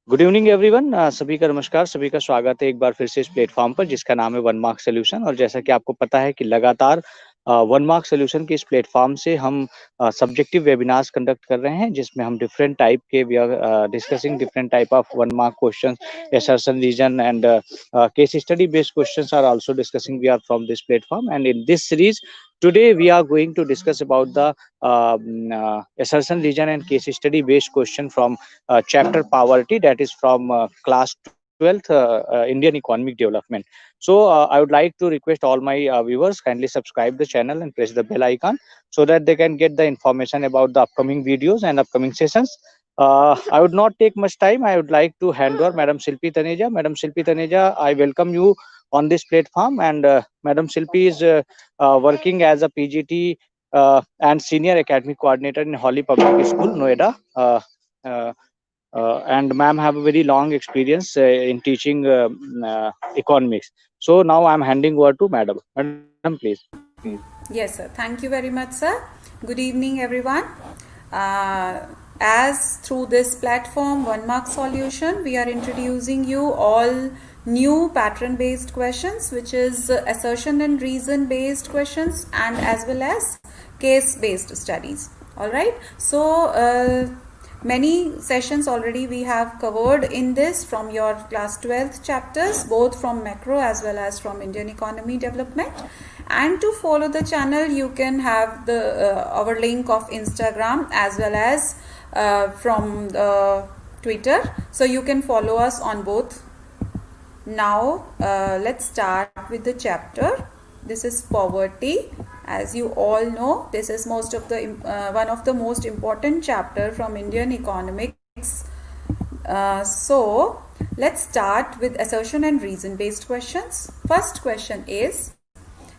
Good evening everyone. सभी का नमस्कार, सभी का स्वागत है एक बार फिर से इस प्लेटफॉर्म पर जिसका नाम है वन मार्क सोल्यूशन। और जैसा कि आपको पता है कि लगातार वन मार्क सोल्यूशन के इस प्लेटफॉर्म से हम सब्जेक्टिव वेबिनार्स कंडक्ट कर रहे हैं, जिसमें हम डिफरेंट टाइप के we are discussing different type of one mark questions, assertion reason and case study based questions are also discussing we are from this platform. And in this series today we are going to discuss about the assertion reason and case study based question from chapter poverty, that is from class 12th Indian economic development. So I would like to request all my viewers kindly subscribe the channel and press the bell icon so that they can get the information about the upcoming videos and upcoming sessions. I would not take much time. I would like to hand over Madam Shilpi Taneja. Madam Shilpi Taneja, I welcome you on this platform. And Madam Shilpi is working as a PGT and senior academic coordinator in Holly Public School, Noida. Uh, and ma'am have a very long experience in teaching economics. So now I'm handing over to Madam. Madam, please. Yes, sir. Thank you very much, sir. Good evening, everyone. As through this platform, One Mark Solution, we are introducing you all new pattern based questions, which is assertion and reason based questions, and as well as case based studies. All right. So, many sessions already we have covered in this from your class 12th chapters, both from macro as well as from Indian economy development. And to follow the channel, you can have the our link of Instagram as well as from Twitter, so you can follow us on both. Now let's start with the chapter. This is poverty. As you all know, this is most of the one of the most important chapter from Indian economics. So let's start with assertion and reason based questions. First question is,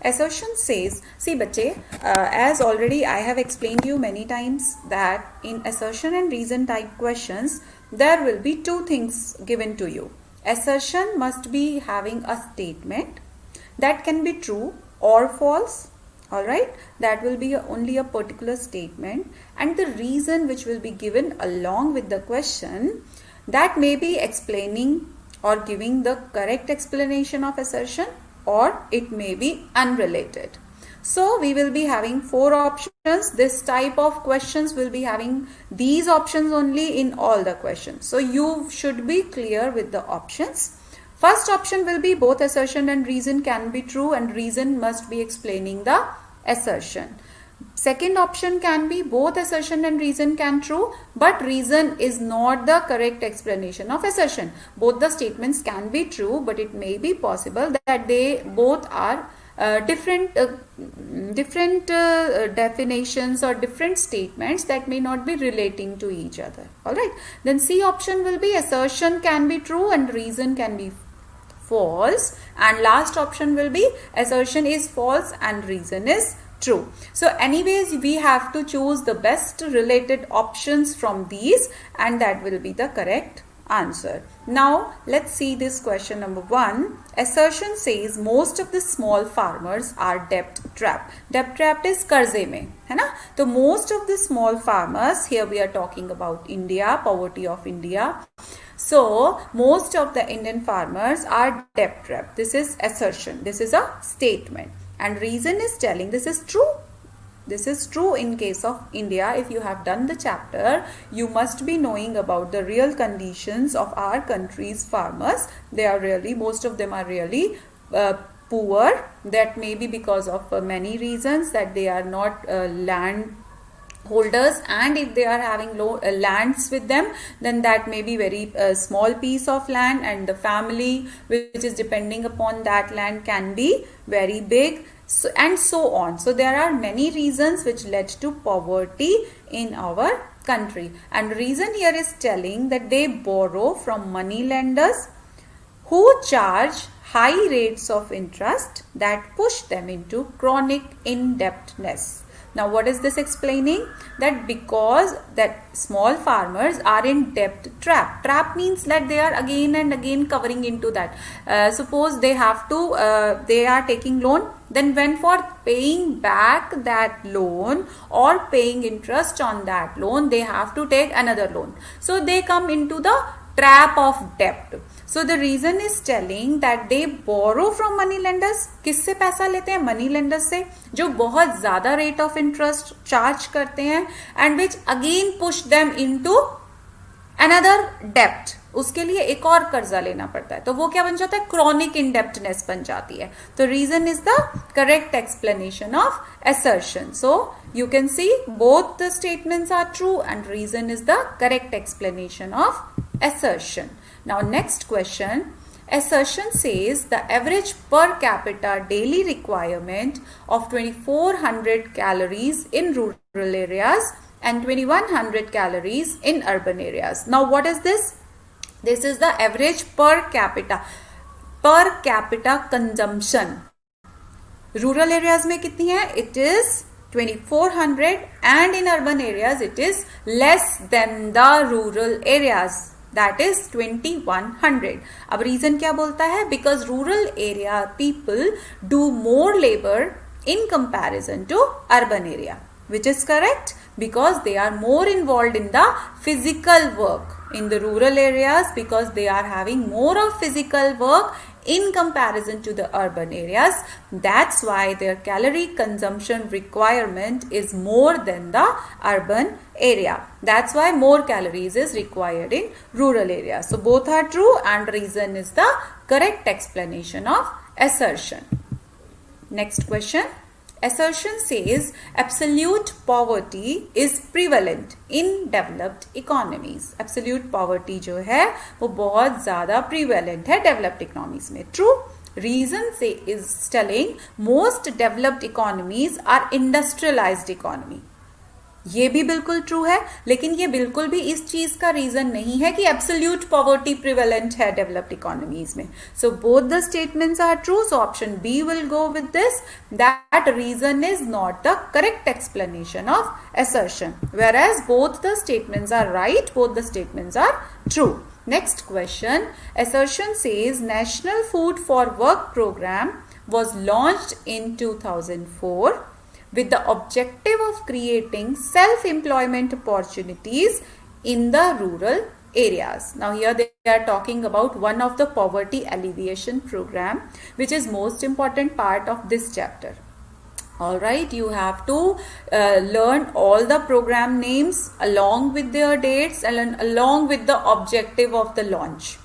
assertion says, see bache, as already I have explained you many times that in assertion and reason type questions, there will be two things given to you. Assertion must be having a statement that can be true or false. Alright, that will be only a particular statement, and the reason which will be given along with the question, that may be explaining or giving the correct explanation of assertion, or it may be unrelated. So we will be having four options. This type of questions will be having these options only in all the questions. So you should be clear with the options. First option will be both assertion and reason can be true, and reason must be explaining the assertion. Second option can be both assertion and reason can true, but reason is not the correct explanation of assertion. Both the statements can be true, but it may be possible that they both are different definitions or different statements that may not be relating to each other. Alright, then C option will be assertion can be true and reason can be false, and last option will be assertion is false and reason is true. So anyways, we have to choose the best related options from these, and that will be the correct answer. Now let's see this question number 1. Assertion says most of the small farmers are debt trapped. Debt trapped is कर्जे में, है ना? तो most of the small farmers, here we are talking about India, poverty of India. So most of the Indian farmers are debt trapped. This is assertion. This is a statement. And reason is telling this is true. This is true in case of India. If you have done the chapter, you must be knowing about the real conditions of our country's farmers. They are really, most of them are really poor. That may be because of many reasons, that they are not land holders, and if they are having low lands with them, then that may be very small piece of land, and the family which is depending upon that land can be very big, so, and so on. So there are many reasons which led to poverty in our country, and reason here is telling that they borrow from money lenders who charge high rates of interest that push them into chronic indebtedness. Now what is this explaining? That because that small farmers are in debt trap. Trap means that they are again and again covering into that. Suppose they have to, they are taking loan, then when for paying back that loan or paying interest on that loan, they have to take another loan. So they come into the trap of debt. So the reason is telling that they borrow from money lenders. किससे पैसा लेते हैं? money lenders से, जो बहुत ज़्यादा rate of interest charge करते हैं, and which again push them into another debt. उसके लिए एक और कर्जा लेना पड़ता है, तो वो क्या बन जाता है? क्रॉनिक इंडेप्टनेस बन जाती है. तो reason is the correct explanation of assertion. So you can see both the statements are true and reason is the correct explanation of assertion. Now next question. Assertion says the average per capita daily requirement of 2400 calories in rural areas and 2100 calories in urban areas. Now what is this? This is the average per capita consumption. Rural areas में कितनी है? It is 2400 and in urban areas it is less than the rural areas, that is 2100. अब reason क्या बोलता है? Because rural area people do more labor in comparison to urban area, which is correct because they are more involved in the physical work in the rural areas, because they are having more of physical work in comparison to the urban areas. That's why their calorie consumption requirement is more than the urban area. That's why more calories is required in rural areas. So both are true and reason is the correct explanation of assertion. Next question. Assertion says absolute poverty is prevalent in developed economies. Absolute poverty जो है वो बहुत ज़्यादा prevalent है developed economies में. True. Reason is telling most developed economies are industrialized economy. ये भी बिल्कुल ट्रू है, लेकिन ये बिल्कुल भी इस चीज का रीजन नहीं है कि एब्सोल्यूट पॉवर्टी प्रिवेलेंट है डेवलप्ड इकोनॉमीज में. So both the statements are true. So option B will go with this, that reason is not the correct explanation of assertion, whereas both the statements are right, both the statements are true. Next question. Assertion says National Food for Work program was launched in 2004 with the objective of creating self-employment opportunities in the rural areas. Now here they are talking about one of the poverty alleviation program, which is most important part of this chapter. All right, you have to learn all the program names along with their dates and along with the objective of the launch.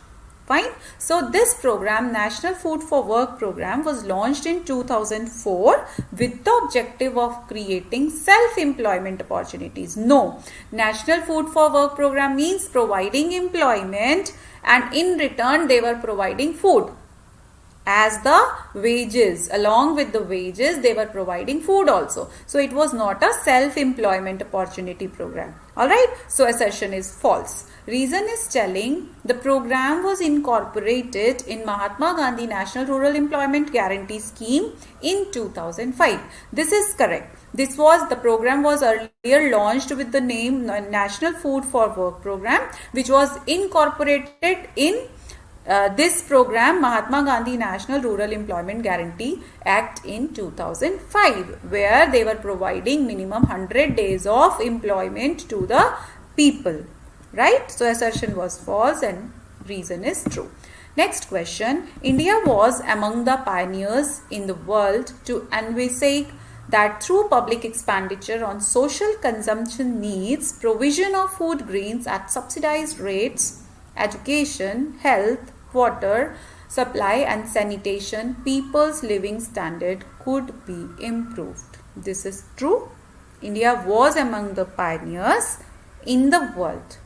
Fine. So this program, National Food for Work program, was launched in 2004 with the objective of creating self-employment opportunities. No, National Food for Work program means providing employment, and in return they were providing food as the wages. Along with the wages they were providing food also. So it was not a self-employment opportunity program. Alright, so assertion is false. Reason is telling the program was incorporated in Mahatma Gandhi National Rural Employment Guarantee Scheme in 2005. This is correct. The program was earlier launched with the name National Food for Work program, which was incorporated in this program, Mahatma Gandhi National Rural Employment Guarantee Act in 2005, where they were providing minimum 100 days of employment to the people. Right? So assertion was false and reason is true. Next question. India was among the pioneers in the world to envisage that through public expenditure on social consumption needs, provision of food grains at subsidized rates, education, health, water supply and sanitation, people's living standard could be improved. This is true. India was among the pioneers in the world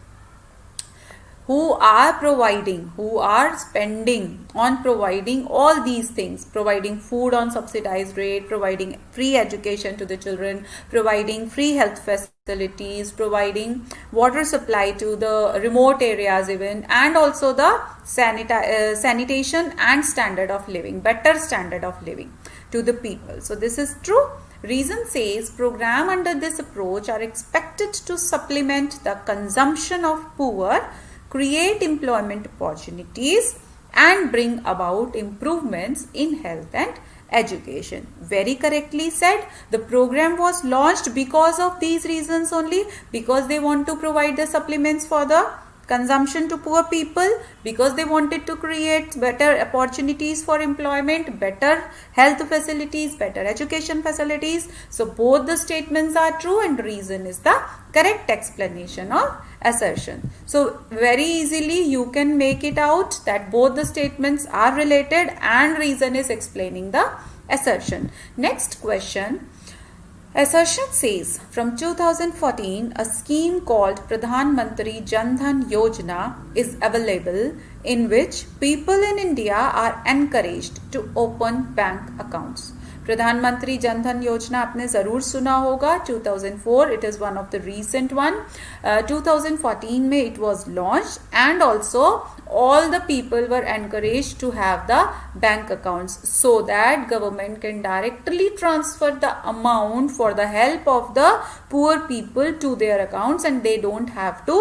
who are spending on providing all these things, providing food on subsidized rate, providing free education to the children, providing free health facilities, providing water supply to the remote areas even, and also the sanitation and standard of living, better standard of living to the people. So this is true. Reason says program under this approach are expected to supplement the consumption of poor, create employment opportunities and bring about improvements in health and education. Very correctly said. The program was launched because of these reasons only, because they want to provide the supplements for the consumption to poor people because they wanted to create better opportunities for employment, better health facilities, better education facilities. So both the statements are true and reason is the correct explanation of assertion. So very easily you can make it out that both the statements are related and reason is explaining the assertion. Next question. Assertion says, from 2014, a scheme called Pradhan Mantri Jan Dhan Yojana is available in which people in India are encouraged to open bank accounts. प्रधानमंत्री जन धन योजना आपने ज़रूर सुना होगा. 2004 it is one of the recent one. 2014 में it was launched and also all the people were encouraged to have the bank accounts so that government can directly transfer the amount for the help of the poor people to their accounts and they don't have to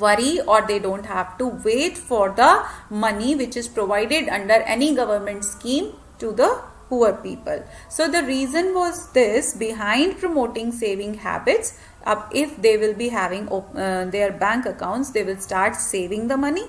worry or they don't have to wait for the money which is provided under any government scheme to the poor people. So the reason was this behind promoting saving habits. If they will be having their bank accounts, they will start saving the money.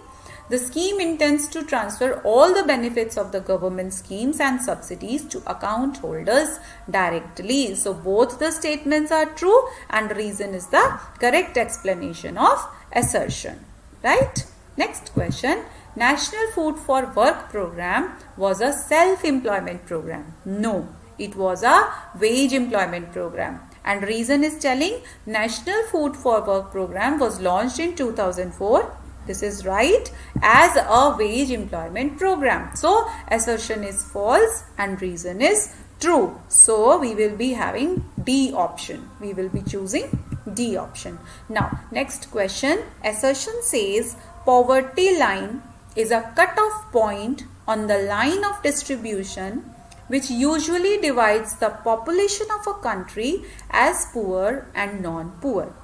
The scheme intends to transfer all the benefits of the government schemes and subsidies to account holders directly. So both the statements are true and reason is the correct explanation of assertion. Right? Next question. National Food for Work program was a self-employment program. No, it was a wage employment program. And reason is telling National Food for Work program was launched in 2004. This is right, as a wage employment program. So assertion is false and reason is true. So we will be having D option. We will be choosing D option. Now next question. Assertion says poverty line is a cutoff point on the line of distribution which usually divides the population of a country as poor and non-poor.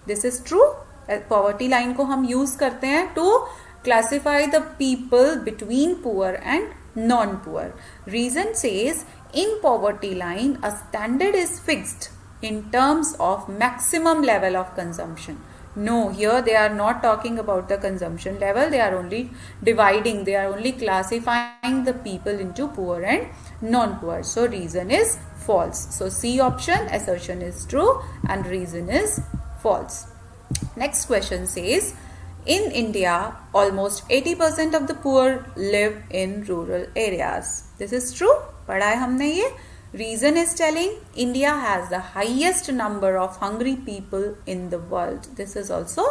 This is true. Poverty line को हम use करते हैं to classify the people between poor and non-poor. Reason says in poverty line a standard is fixed in terms of maximum level of consumption. No, here they are not talking about the consumption level. They are only dividing. They are only classifying the people into poor and non-poor. So reason is false. So C option, assertion is true and reason is false. Next question says, in India, almost 80% of the poor live in rural areas. This is true. पढ़ा है हमने ये. Reason is telling India has the highest number of hungry people in the world. This is also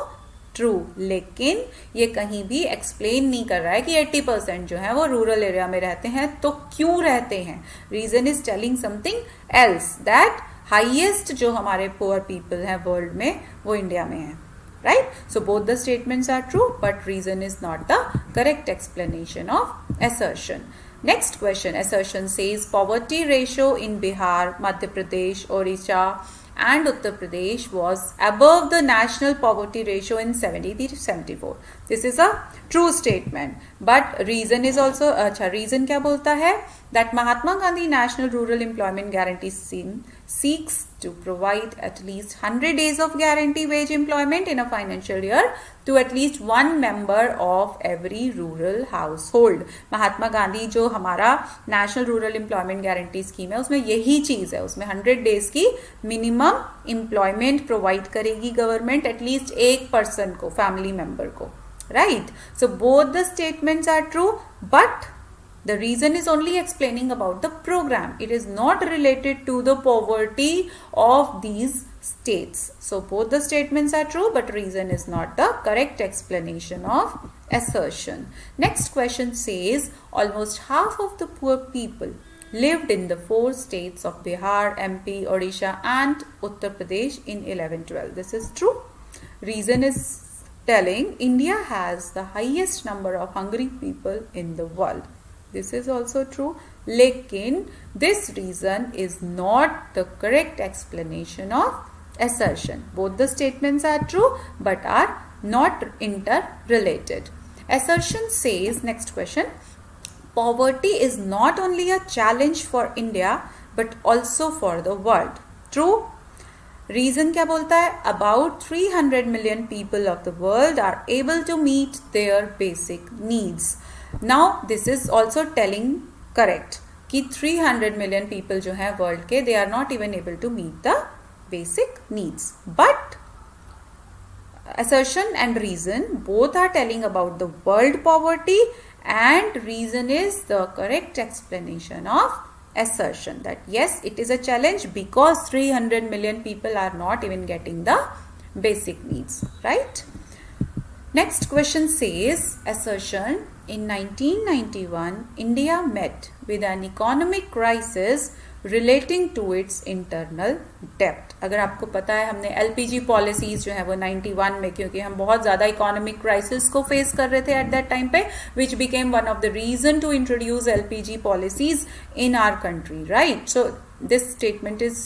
true. लेकिन ये कहीं भी explain नहीं कर रहा है कि 80% जो है वो rural area में रहते हैं तो क्यों रहते हैं. Reason is telling something else that highest जो हमारे poor people हैं world में वो India में है. Right? So both the statements are true but reason is not the correct explanation of assertion. Next question. Assertion says poverty ratio in Bihar, Madhya Pradesh, Odisha and Uttar Pradesh was above the national poverty ratio in 73-74. This is a true statement. But reason is also, reason क्या बोलता है? That Mahatma Gandhi National Rural Employment Guarantee Scheme seeks to provide at least 100 days of guarantee wage employment in a financial year to at least one member of every rural household. महात्मा गांधी जो हमारा national rural employment guarantee scheme है उसमें यही चीज है. उसमें 100 days की minimum employment provide करेगी गवर्नमेंट एटलीस्ट एक पर्सन को, फैमिली मेंबर को. Right? So both the statements are true but the reason is only explaining about the program. It is not related to the poverty of these states. So both the statements are true but reason is not the correct explanation of assertion. Next question says almost half of the poor people lived in the 4 states of Bihar, MP, Odisha and Uttar Pradesh in 11-12. This is true. Reason is telling India has the highest number of hungry people in the world. This is also true. लेकिन this reason is not the correct explanation of assertion. Both the statements are true but are not interrelated. Assertion says, next question, poverty is not only a challenge for India but also for the world. True? Reason क्या बोलता है? About 300 million people of the world are able to meet their basic needs. Now this is also telling correct कि 300 million people जो है world के, they are not even able to meet the basic needs. But assertion and reason both are telling about the world poverty, and reason is the correct explanation of assertion, that yes, it is a challenge because 300 million people are not even getting the basic needs, right? Next question says, assertion, in 1991 India met with an economic crisis relating to its internal debt. अगर आपको पता है, हमने LPG policies जो है वो 91 में, क्योंकि हम बहुत ज़्यादा इकोनॉमिक क्राइसिस को फेस कर रहे थे एट दैट टाइम पे, which became one of the reason to introduce LPG policies in our country, right? So this statement is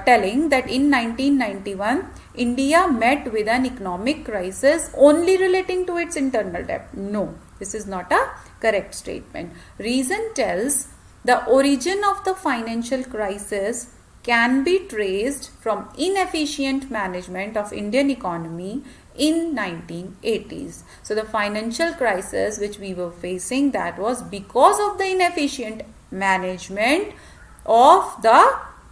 telling that in 1991 India met with an economic crisis only relating to its internal debt. No, this is not a correct statement. Reason tells the origin of the financial crisis can be traced from inefficient management of Indian economy in 1980s. So the financial crisis which we were facing, that was because of the inefficient management of the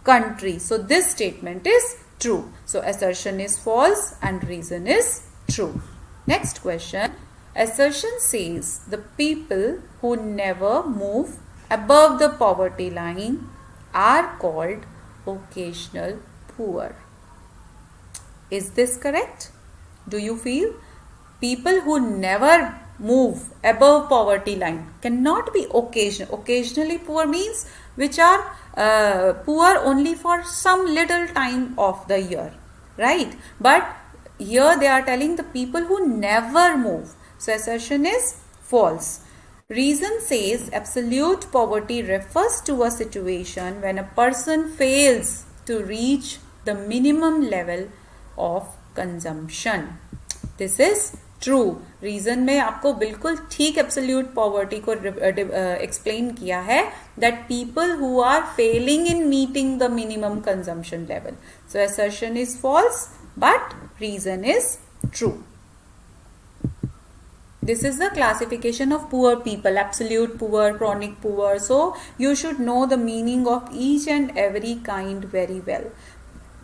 country. So this statement is true. So assertion is false and reason is true. Next question. Assertion says the people who never move above the poverty line are called occasional poor. Is this correct? Do you feel? People who never move above poverty line cannot be occasional. Occasionally poor means which are poor only for some little time of the year, right? But here they are telling the people who never move. So assertion is false. Reason says absolute poverty refers to a situation when a person fails to reach the minimum level of consumption. This is true. Reason में आपको बिल्कुल ठीक absolute poverty को explain किया है, that people who are failing in meeting the minimum consumption level. So assertion is false, but reason is true. This is the classification of poor people: absolute poor, chronic poor. So you should know the meaning of each and every kind very well.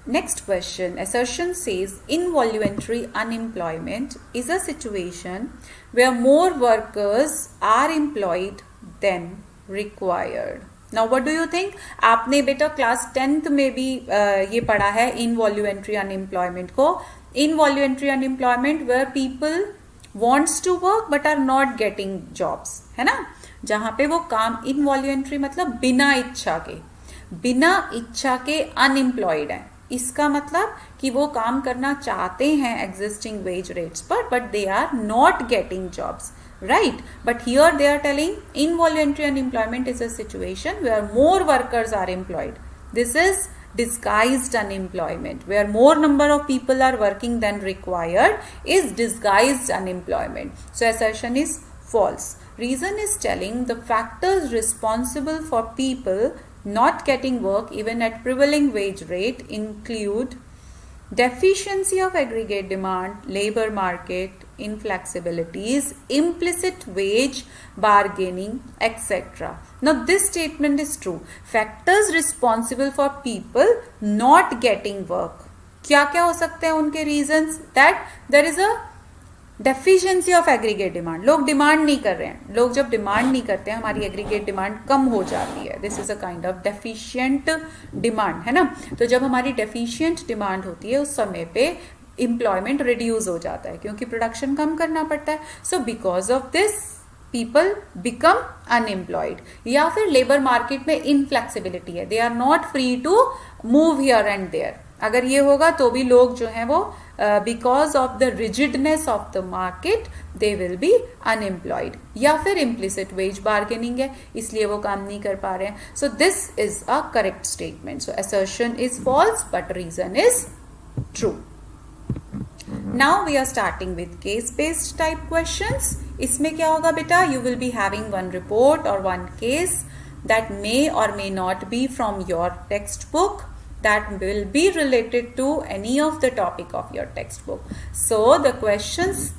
Next question. Assertion says involuntary unemployment is a situation where more workers are employed than required. Now what do you think? आपने बेटा class 10th में भी ये पढ़ा है involuntary unemployment को. Involuntary unemployment where people wants to work but are not getting jobs, है ना? जहाँ पे वो काम involuntary मतलब बिना इच्छा के unemployed है. इसका मतलब कि वो काम करना चाहते हैं existing wage rates पर, but they are not getting jobs, right? But here they are telling involuntary unemployment is a situation where more workers are employed. This is disguised unemployment, where more number of people are working than required, is disguised unemployment. So assertion is false. Reason is telling the factors responsible for people not getting work even at prevailing wage rate include deficiency of aggregate demand, labor market inflexibilities, implicit wage bargaining, etc. Now this statement is true. Factors responsible for people not getting work. क्या क्या हो सकते हैं उनके reasons? That there is a deficiency of aggregate demand. लोग demand नहीं कर रहे हैं. लोग जब डिमांड नहीं करते हैं, हमारी एग्रीगेट डिमांड कम हो जाती है. This is a kind of deficient demand, है ना. तो जब हमारी डेफिशिएंट डिमांड होती है, उस समय पे एम्प्लॉयमेंट रिड्यूस हो जाता है क्योंकि प्रोडक्शन कम करना पड़ता है. So because of this people become unemployed. या फिर लेबर मार्केट में इनफ्लेक्सिबिलिटी है, they are not free to move here and there. अगर ये होगा तो भी लोग जो हैं वो because of the rigidness of the market they will be unemployed. या फिर इम्प्लिसिट वेज बार्गेनिंग है, इसलिए वो काम नहीं कर पा रहे हैं. So this is a correct statement. So assertion is false but reason is true. Now we are starting with case based type questions. इसमें क्या होगा बेटा? You will be having one report और one case that may or may not be from your textbook. that will be related to any of the topic of your textbook. So the questions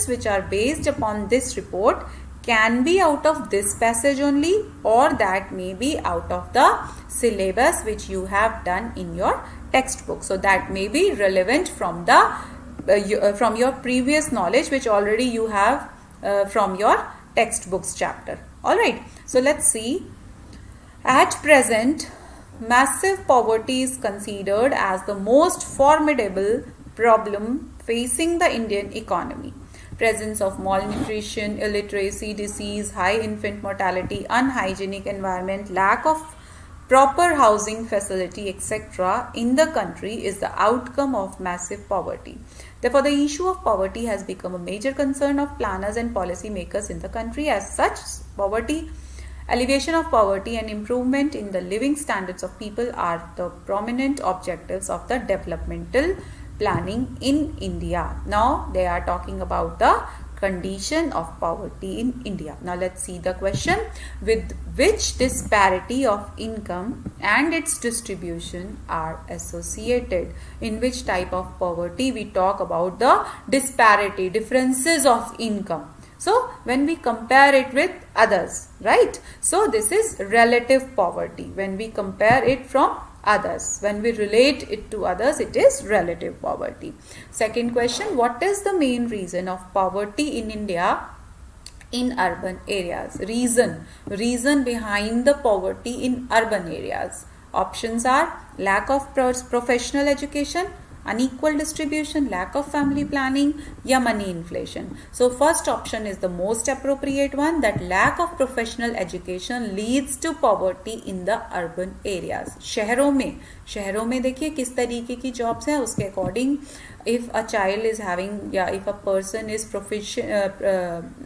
which are based upon this report can be out of this passage only, or that may be out of the syllabus which you have done in your textbook. So that may be relevant from the from your previous knowledge which already you have from your textbooks chapter. All right, so let's see. At present, massive poverty is considered as the most formidable problem facing the Indian economy. Presence of malnutrition, illiteracy, disease, high infant mortality, unhygienic environment, lack of proper housing facility, etc. in the country is the outcome of massive poverty. Therefore, the issue of poverty has become a major concern of planners and policy makers in the country. As such, alleviation of poverty and improvement in the living standards of people are the prominent objectives of the developmental planning in India. Now they are talking about the condition of poverty in India. Now let's see the question. With which disparity of income and its distribution are associated? In which type of poverty we talk about the disparity, differences of income? So when we compare it with others, right? So this is relative poverty. When we compare it from others, when we relate it to others, it is relative poverty. Second question, what is the main reason of poverty in India in urban areas? Reason behind the poverty in urban areas. Options are lack of professional education, unequal distribution, lack of family planning, या money inflation. So first option is the most appropriate one, that lack of professional education leads to poverty in the urban areas. शहरों में देखिए किस तरीके की jobs हैं, उसके according if a child is having, if a person is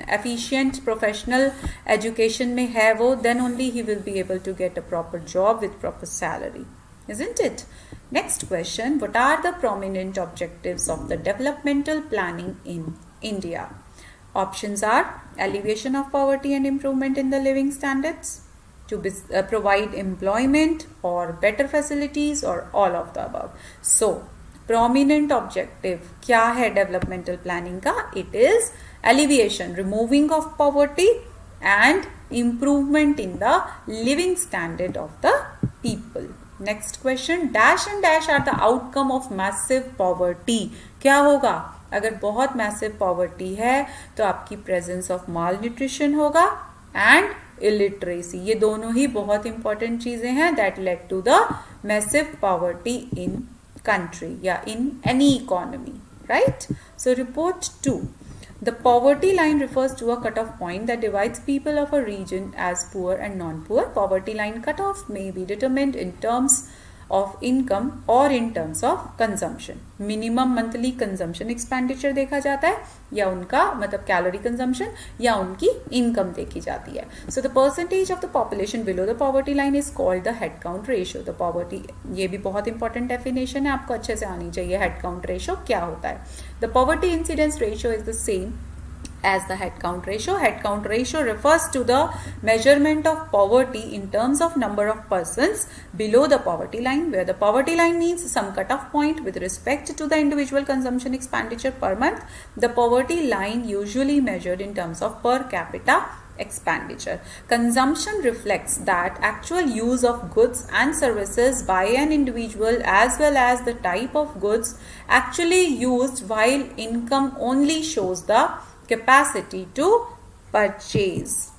efficient professional education में है वो, then only he will be able to get a proper job with proper salary. Isn't it? Next question, what are the prominent objectives of the developmental planning in India? Options are alleviation of poverty and improvement in the living standards, to provide employment or better facilities, or all of the above. So, prominent objective क्या है developmental planning का? It is alleviation, removing of poverty and improvement in the living standard of the people. Next question, dash and dash are the outcome of massive poverty. क्या होगा? अगर बहुत massive poverty है तो आपकी presence of malnutrition होगा and illiteracy. ये दोनों ही बहुत important चीजें हैं that led to the massive poverty in country या in any economy, right? So report 2. The poverty line refers to a cutoff point that divides people of a region as poor and non-poor. Poverty line cutoff may be determined in terms of income or in terms of consumption. Minimum monthly consumption expenditure देखा जाता है, या उनका मतलब calorie consumption, या उनकी income देखी जाती है. So the percentage of the population below the poverty line is called the head count ratio. The poverty, ये भी बहुत important definition है, आपको अच्छे से आनी चाहिए head count ratio क्या होता है. The poverty incidence ratio is the same as the head count ratio. Head count ratio refers to the measurement of poverty in terms of number of persons below the poverty line, where the poverty line means some cutoff point with respect to the individual consumption expenditure per month. The poverty line usually measured in terms of per capita expenditure. Consumption reflects that actual use of goods and services by an individual as well as the type of goods actually used, while income only shows the capacity to purchase.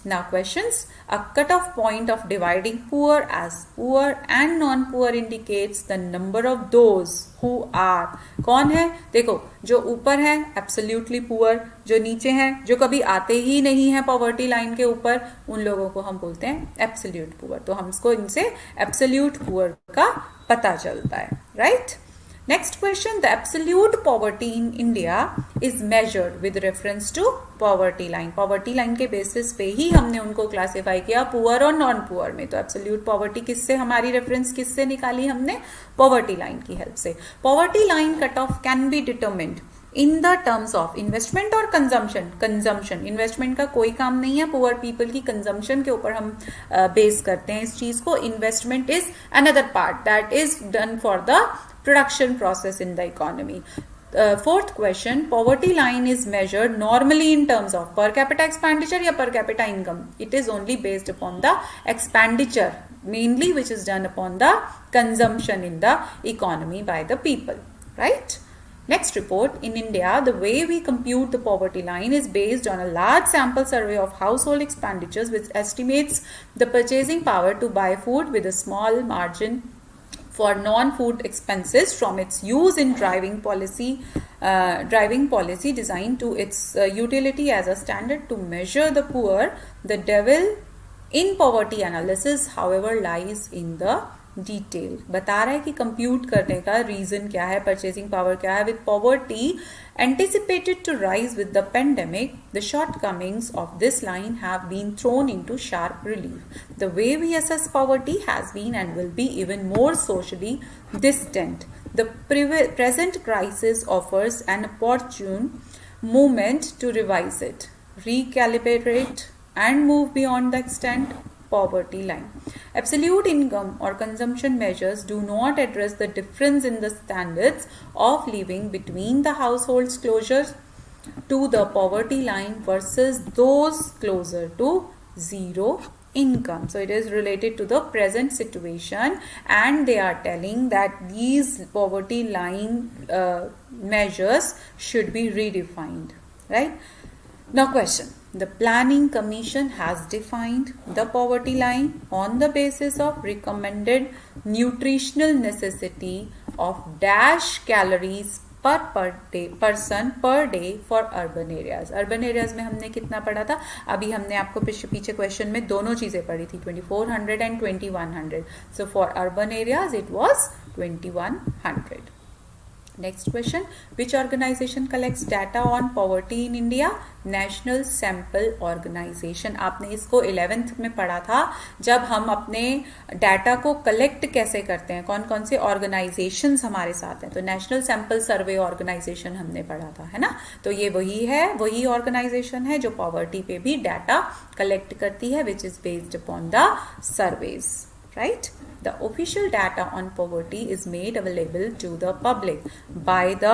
Now questions. A cutoff point of dividing poor as poor and non-poor indicates the number of those who are. कौन है? देखो, जो ऊपर है absolutely poor, जो नीचे हैं, जो कभी आते ही नहीं है poverty line के ऊपर, उन लोगों को हम बोलते हैं absolute poor. तो हमको इनसे absolute poor का पता चलता है, right? Next question, the absolute poverty in India is measured with reference to poverty line. Poverty line के basis पे ही हमने उनको classify किया poor और non-poor में. तो absolute poverty किससे हमारी reference किससे निकाली हमने? Poverty line की help से. Poverty line cutoff can be determined in the terms of investment और कंजम्पशन इन्वेस्टमेंट का कोई काम नहीं है, पुअर पीपल की कंजम्पशन के ऊपर हम बेस करते हैं इस चीज को. Investment is another part that is done for the production process in the economy. Fourth question, poverty line is measured normally in terms of per capita expenditure या per capita income. It is only based upon the expenditure mainly which is done upon the consumption in the economy by the people, right? Next report, in India, the way we compute the poverty line is based on a large sample survey of household expenditures which estimates the purchasing power to buy food with a small margin for non-food expenses from its use in driving policy designed to its utility as a standard to measure the poor. The devil in poverty analysis, however, lies in the detail. बता रहा है कि compute करने का reason क्या है, purchasing power क्या है. With poverty anticipated to rise with the pandemic, the shortcomings of this line have been thrown into sharp relief. The way we assess poverty has been and will be even more socially distant. The present crisis offers an opportune moment to revise it, recalibrate and move beyond the extent poverty line. Absolute income or consumption measures do not address the difference in the standards of living between the households closer to the poverty line versus those closer to zero income. So it is related to the present situation and they are telling that these poverty line measures should be redefined, right? Now question. The Planning Commission has defined the poverty line on the basis of recommended nutritional necessity of dash calories per person per day for urban areas. Urban areas में हमने कितना पढ़ा था? अभी हमने आपको पीछे question में दोनों चीजें पढ़ी थी, 2400 and 2100. So for urban areas it was 2100. Next question, which organization collects data on poverty in India? National Sample Organization. आपने इसको 11th में पढ़ा था जब हम अपने डाटा को कलेक्ट कैसे करते हैं, कौन कौन से ऑर्गेनाइजेशंस हमारे साथ हैं. तो नेशनल सैंपल सर्वे ऑर्गेनाइजेशन हमने पढ़ा था, है ना. तो ये वही ऑर्गेनाइजेशन है जो पॉवर्टी पे भी डाटा कलेक्ट करती है, which is based upon the surveys, right? The official data on poverty is made available to the public by the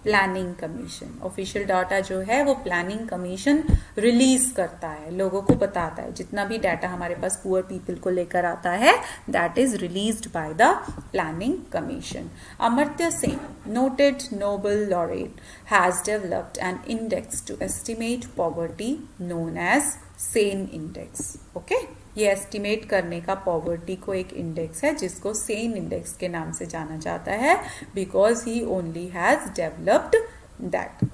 Planning Commission. Official data जो है वो Planning Commission रिलीज करता है, लोगों को बताता है. जितना भी डाटा हमारे पास पुअर पीपल को लेकर आता है, that is released by the Planning Commission. Amartya Sen, noted Nobel laureate, has developed an index to estimate poverty known as Sen index. Okay, ये एस्टिमेट करने का पॉवर्टी को एक इंडेक्स है जिसको सेन इंडेक्स के नाम से जाना जाता है, because he only has developed that.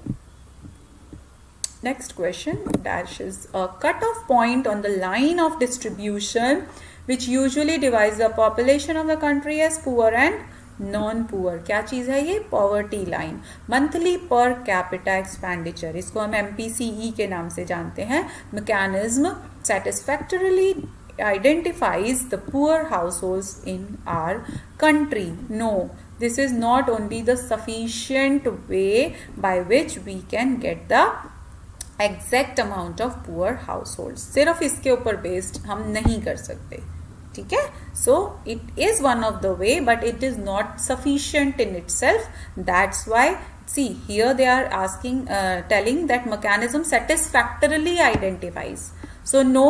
Next question, dash is a cutoff point on the line of distribution which usually divides the population of the country as poor and non poor. क्या चीज है ये? Poverty line. Monthly per capita expenditure, इसको हम MPCE के नाम से जानते हैं. Mechanism satisfactorily identifies the poor households in our country. No, this is not only the sufficient way by which we can get the exact amount of poor households. सिर्फ इसके ऊपर बेस्ड हम नहीं कर सकते, ठीक है. So it is one of the way but it is not sufficient in itself. That's why, see here they are asking, telling that mechanism satisfactorily identifies. So no,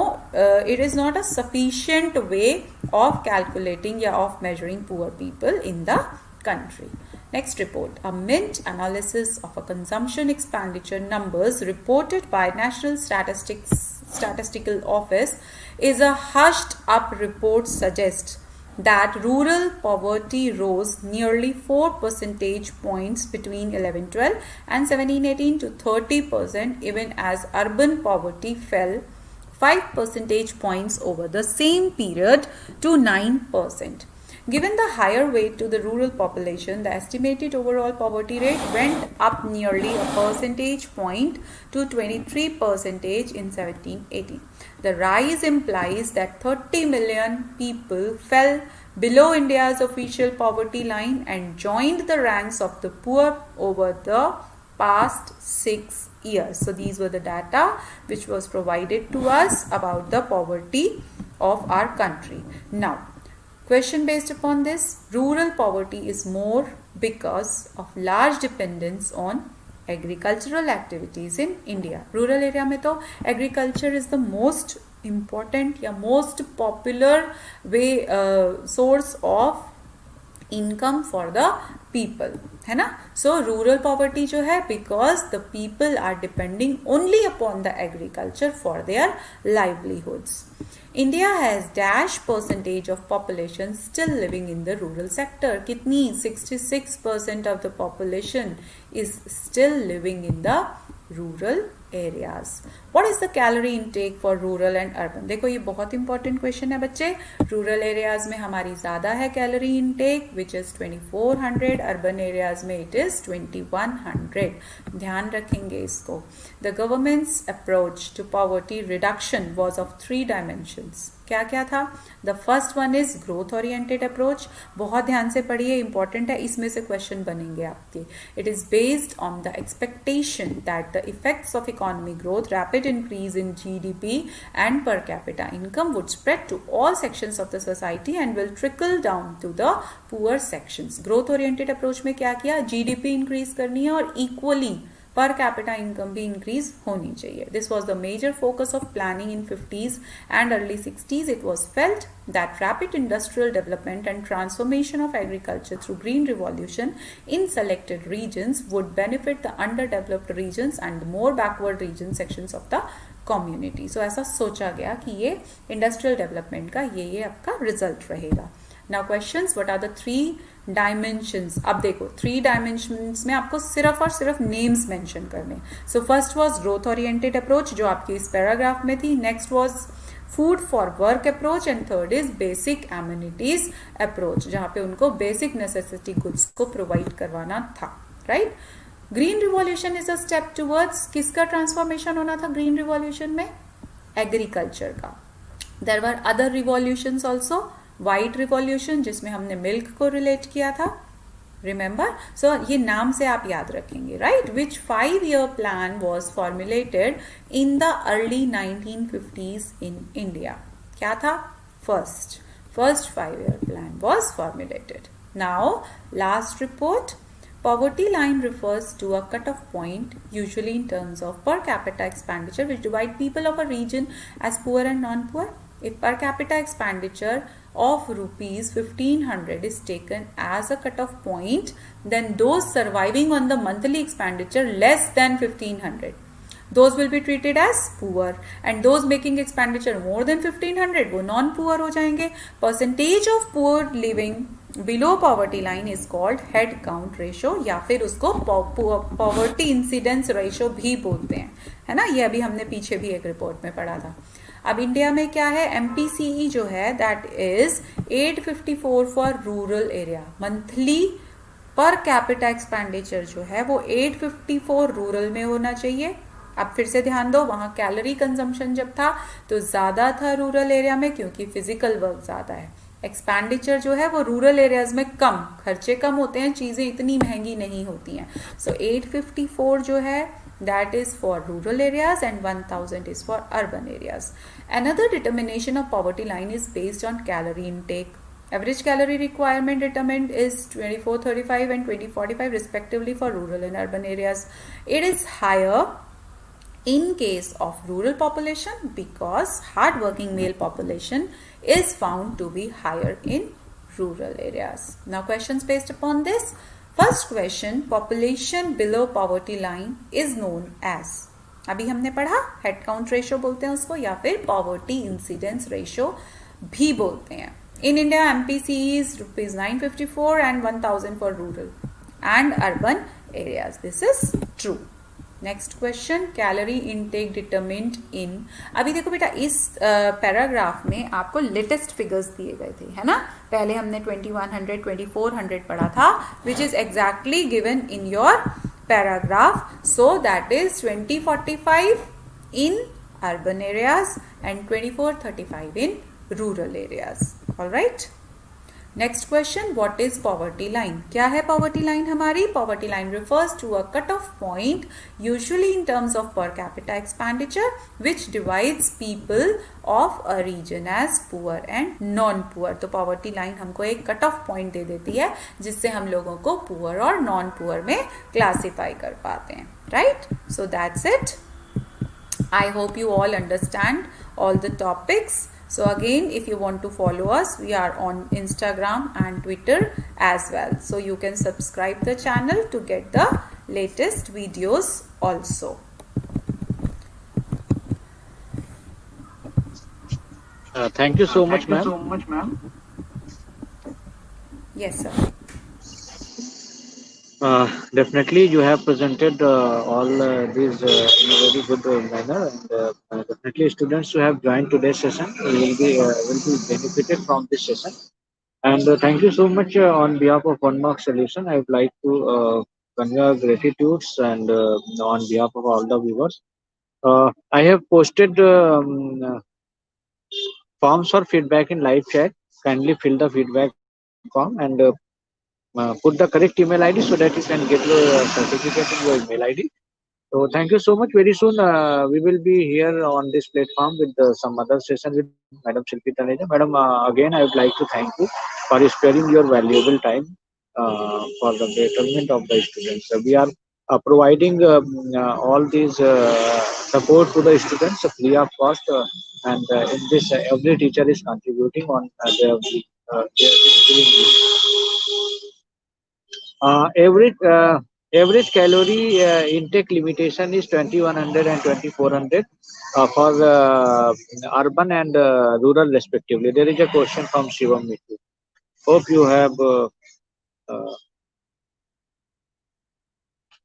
it is not a sufficient way of calculating or of measuring poor people in the country. Next report, a Mint analysis of a consumption expenditure numbers reported by National Statistical Office is a hushed up report suggests that rural poverty rose nearly 4 percentage points between 11-12 and 17-18 to 30%, even as urban poverty fell 5 percentage points over the same period to 9%. Given the higher weight to the rural population, the estimated overall poverty rate went up nearly a percentage point to 23% in 17-18. The rise implies that 30 million people fell below India's official poverty line and joined the ranks of the poor over the past 6 years. So these were the data which was provided to us about the poverty of our country. Now, question based upon this, rural poverty is more because of large dependence on agricultural activities in India. Rural area में तो agriculture is the most important या most popular way source of income for the people, है ना. So rural poverty जो है, because the people are depending only upon the agriculture for their livelihoods. India has dash percentage of population still living in the rural sector. कितनी? 66% of the population is still living in the rural areas. What is the calorie intake for rural and urban? देखो ये बहुत important question है बच्चे. Rural areas में हमारी ज़्यादा है calorie intake which is 2400, urban areas में इट इज़ 2100. ध्यान रखेंगे इसको. The government's approach to poverty reduction was of 3 dimensions. क्या क्या था? The first one is growth oriented approach. बहुत ध्यान से पढ़िए, इंपॉर्टेंट है, इसमें से क्वेश्चन बनेंगे आपके. It is based on the expectation that the effects of economy growth, rapid increase in GDP and per capita income would spread to all sections of the society and will trickle down to the poor sections. Growth oriented approach में क्या किया? GDP increase करनी है और equally पर capita income भी increase होनी चाहिए. This was the major focus of planning in 50s and early 60s. It was felt that rapid industrial development and transformation of agriculture through green revolution in selected regions would benefit the underdeveloped regions and the more backward region sections of the community. So ऐसा सोचा गया कि ये industrial development का ये आपका result रहेगा. Now questions, what are the 3 dimensions? अब देखो 3 dimensions में आपको सिर्फ और सिर्फ names mention करने. So first was growth oriented approach जो आपकी इस paragraph में थी. Next was food for work approach and third is basic amenities approach जहाँ पे उनको basic necessity goods को provide करवाना था. Right? Green revolution is a step towards किसका transformation होना था green revolution में? Agriculture का. There were other revolutions also. White revolution जिसमें हमने मिल्क को रिलेट किया था, रिमेंबर. सो ये नाम से आप याद रखेंगे, right. Which 5-year plan was formulated in the early 1950s in India. क्या था? First 5-year plan was formulated. Now last report. Poverty line refers to a cut-off point, usually in terms of per capita expenditure, which divide people of a region as poor and non-poor. If per capita expenditure of rupees 1500 is taken as a cut-off point, then those surviving on the monthly expenditure less than 1500, those will be treated as poor, and those making expenditure more than 1500 वो non-poor हो जाएंगे. Percentage of poor living below poverty line is called head count ratio या फिर उसको poverty incidence ratio भी बोलते हैं, है ना. ये अभी हमने पीछे भी एक रिपोर्ट में पढ़ा था. अब इंडिया में क्या है? MPCE जो है that is 854 for rural area. Monthly per capita expenditure जो है वो 854 रूरल में होना चाहिए. अब फिर से ध्यान दो, वहां कैलोरी कंजम्पशन जब था तो ज्यादा था रूरल एरिया में क्योंकि फिजिकल वर्क ज्यादा है. एक्सपेंडिचर जो है वो रूरल एरियाज में कम, खर्चे कम होते हैं, चीजें इतनी महंगी नहीं होती हैं. सो 854 जो है that is for rural areas and 1000 is for urban areas. Another determination of poverty line is based on calorie intake. Average calorie requirement determined is 2435 and 2045 respectively for rural and urban areas. It is higher in case of rural population because hard-working male population is found to be higher in rural areas. Now questions based upon this. First question, population below poverty line is known as, अभी हमने पढ़ा head count ratio बोलते हैं उसको या फिर poverty incidence ratio भी बोलते हैं. In India MPCE is ₹954 and 1000 for rural and urban areas. This is true. Next question, calorie intake determined in. अभी देखो बेटा इस पैराग्राफ में आपको लेटेस्ट फिगर्स दिए गए थे, है ना. पहले हमने 2100 2400 पढ़ा था which is exactly given in your paragraph. So that is 2045 in urban areas and 2435 in rural areas. All right. Next question, what is poverty line? क्या है पॉवर्टी लाइन हमारी? Poverty line refers to a cut-off point, usually in terms of per capita expenditure, which divides people of a region as poor and non-poor. तो poverty line हमको एक cut off point दे देती है जिससे हम लोगों को पुअर और नॉन पुअर में क्लासिफाई कर पाते हैं, right? So that's it. I hope you all understand all the topics. So again, if you want to follow us, we are on Instagram and Twitter as well. So you can subscribe the channel to get the latest videos also. Thank you so much, ma'am. Yes, sir. Definitely, you have presented all these in a very good manner, and definitely students who have joined today's session will be benefited from this session. And thank you so much on behalf of One Mark Solution. I would like to convey our gratitudes and on behalf of all the viewers. I have posted forms for feedback in live chat. Kindly fill the feedback form and put the correct email ID so that you can get your certificate in your email ID. So thank you so much. Very soon we will be here on this platform with some other session with Madam Shilpi Taneja. Madam, again I would like to thank you for sparing your valuable time for the betterment of the students. We are providing all these support to the students free of cost, and in this every teacher is contributing on average calorie intake limitation is 2100 and 2400 for urban and rural respectively. There is a question from Shivam Mithu. Hope you have uh,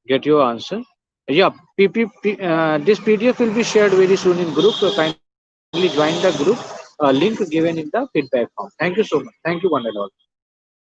get your answer. Yeah, this PDF will be shared very soon in group. So kindly join the group. Link given in the feedback form. Thank you so much. Thank you, one and all.